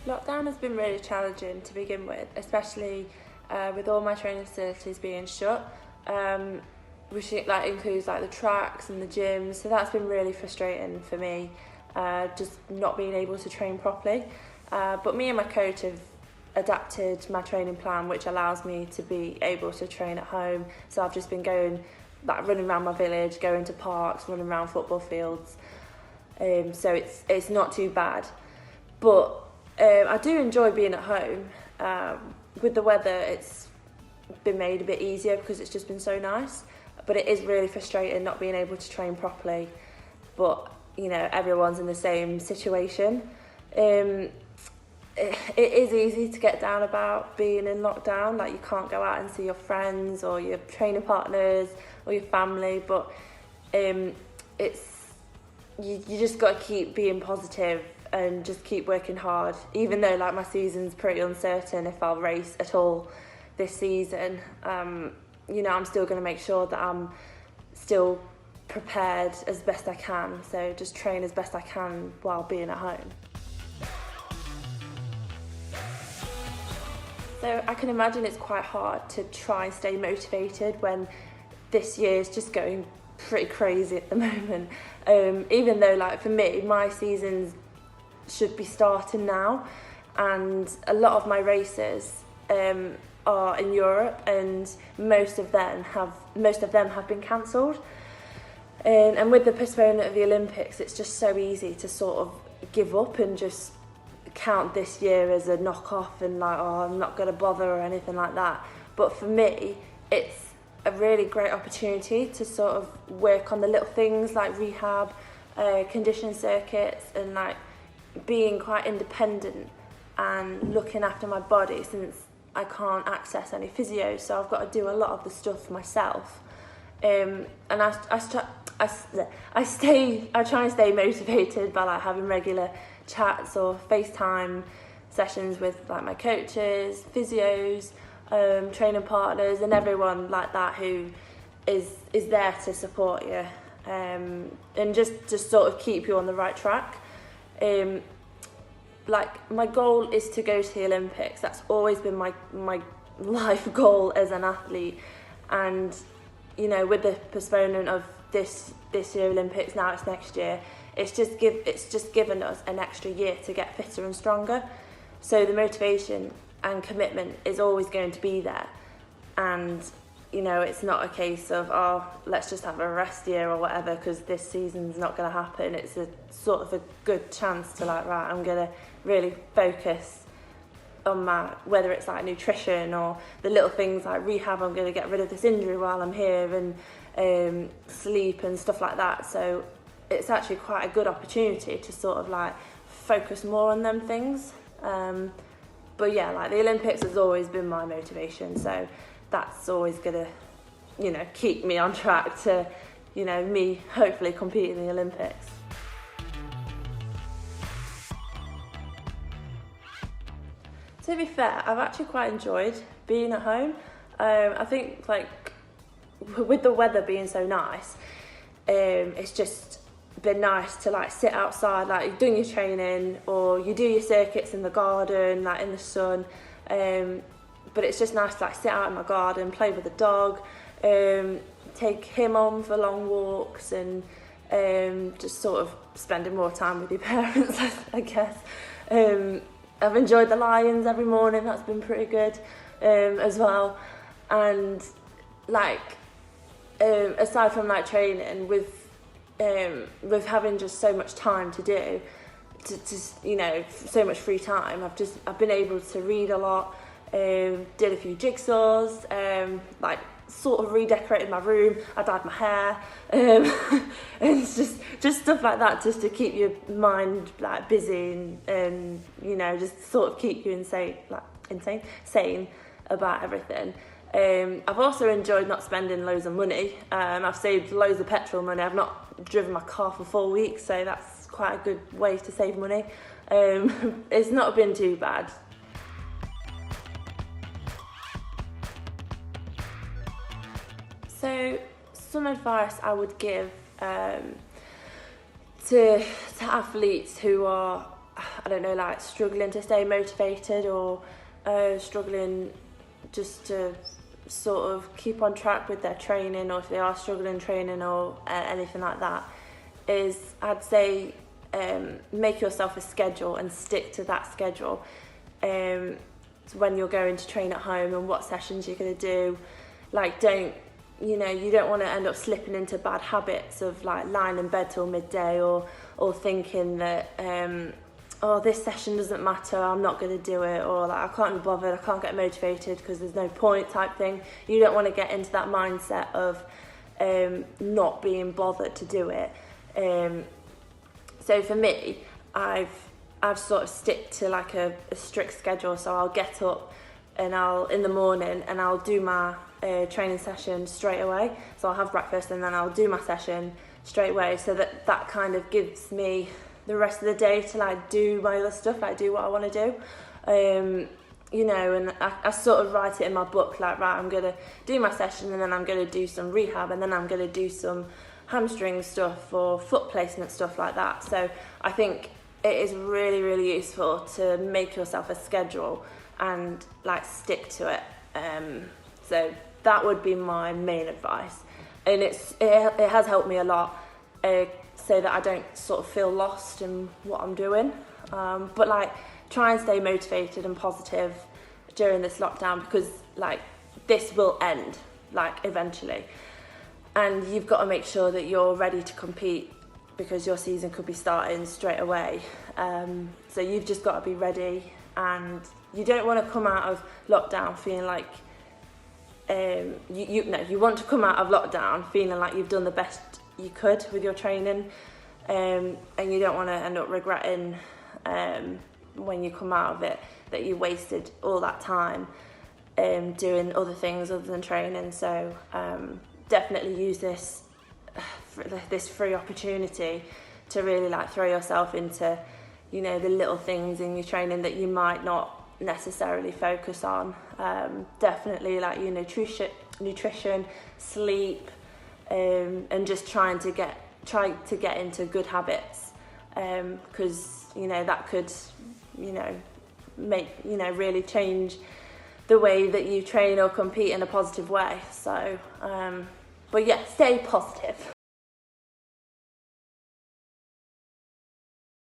Lockdown has been really challenging to begin with, especially with all my training facilities being shut, which includes the tracks and the gyms. So that's been really frustrating for me, just not being able to train properly. But me and my coach have adapted my training plan, which allows me to be able to train at home. So I've just been going, running around my village, going to parks, running around football fields. So it's not too bad. But I do enjoy being at home. With the weather, it's been made a bit easier because it's just been so nice. But it is really frustrating not being able to train properly. But, everyone's in the same situation. It is easy to get down about being in lockdown. You can't go out and see your friends or your training partners or your family. But you just got to keep being positive and just keep working hard, even though my season's pretty uncertain if I'll race at all this season. I'm still going to make sure that I'm still prepared as best I can, so just train as best I can while being at home. So I can imagine it's quite hard to try and stay motivated when this year is just going pretty crazy at the moment. Even though for me, my seasons should be starting now, and a lot of my races are in Europe, and most of them have been cancelled. And with the postponement of the Olympics, it's just so easy to sort of give up and just count this year as a knock-off and I'm not going to bother or anything like that. But for me, it's a really great opportunity to sort of work on the little things like rehab, condition circuits, and being quite independent and looking after my body, since I can't access any physio, so I've got to do a lot of the stuff myself. And I try and stay motivated by having regular chats or FaceTime sessions with my coaches, physios, training partners, and everyone like that who is there to support you, and just sort of keep you on the right track. My goal is to go to the Olympics. That's always been my life goal as an athlete, and with the postponement of this year Olympics, now it's next year, it's just given us an extra year to get fitter and stronger. So the motivation and commitment is always going to be there, and it's not a case of let's just have a rest year or whatever because this season's not going to happen. It's a sort of a good chance to I'm going to really focus on whether it's nutrition or the little things like rehab. I'm going to get rid of this injury while I'm here, and sleep and stuff like that. So it's actually quite a good opportunity to sort of focus more on them things. But yeah, the Olympics has always been my motivation, so that's always going to keep me on track to me hopefully compete in the Olympics. To be fair, I've actually quite enjoyed being at home. I think with the weather being so nice, it's just been nice to sit outside, you're doing your training or you do your circuits in the garden, in the sun. But it's just nice to sit out in my garden, play with the dog, take him on for long walks, and just sort of spending more time with your parents, I guess. I've enjoyed the Lions every morning. That's been pretty good as well. And aside from training, with having just so much time to do, so much free time, I've been able to read a lot. Did a few jigsaws, sort of redecorated my room. I dyed my hair, and it's just stuff like that, just to keep your mind busy and just sort of keep you sane about everything. I've also enjoyed not spending loads of money. I've saved loads of petrol money. I've not driven my car for 4 weeks, so that's quite a good way to save money. It's not been too bad. So some advice I would give to athletes who are I don't know, like struggling to stay motivated, or struggling just to sort of keep on track with their training, or if they are struggling training or anything like that, is I'd say make yourself a schedule and stick to that schedule. When you're going to train at home and what sessions you're going to do, like you don't want to end up slipping into bad habits of like lying in bed till midday, or thinking that this session doesn't matter, I'm not going to do it, or like I can't be bothered, I can't get motivated because there's no point type thing. You don't want to get into that mindset of not being bothered to do it. So for me, I've sort of stick to like a strict schedule. So I'll get up and in the morning and I'll do my training session straight away. So I'll have breakfast and then I'll do my session straight away, so that kind of gives me the rest of the day to like do my other stuff, like do what I want to do. And I sort of write it in my book, like, right, I'm going to do my session and then I'm going to do some rehab and then I'm going to do some hamstring stuff or foot placement stuff like that. So I think it is really, really useful to make yourself a schedule and like stick to it. So that would be my main advice, and it has helped me a lot, so that I don't sort of feel lost in what I'm doing. But like try and stay motivated and positive during this lockdown, because like this will end like eventually, and you've got to make sure that you're ready to compete, because your season could be starting straight away. So you've just got to be ready, and you don't want to come out of lockdown feeling like you want to come out of lockdown feeling like you've done the best you could with your training, and you don't want to end up regretting when you come out of it that you wasted all that time doing other things other than training. So definitely use this free opportunity to really like throw yourself into the little things in your training that you might not necessarily focus on. Definitely like your nutrition, sleep, and just try to get into good habits, because that could make really change the way that you train or compete in a positive way. So but yeah, stay positive.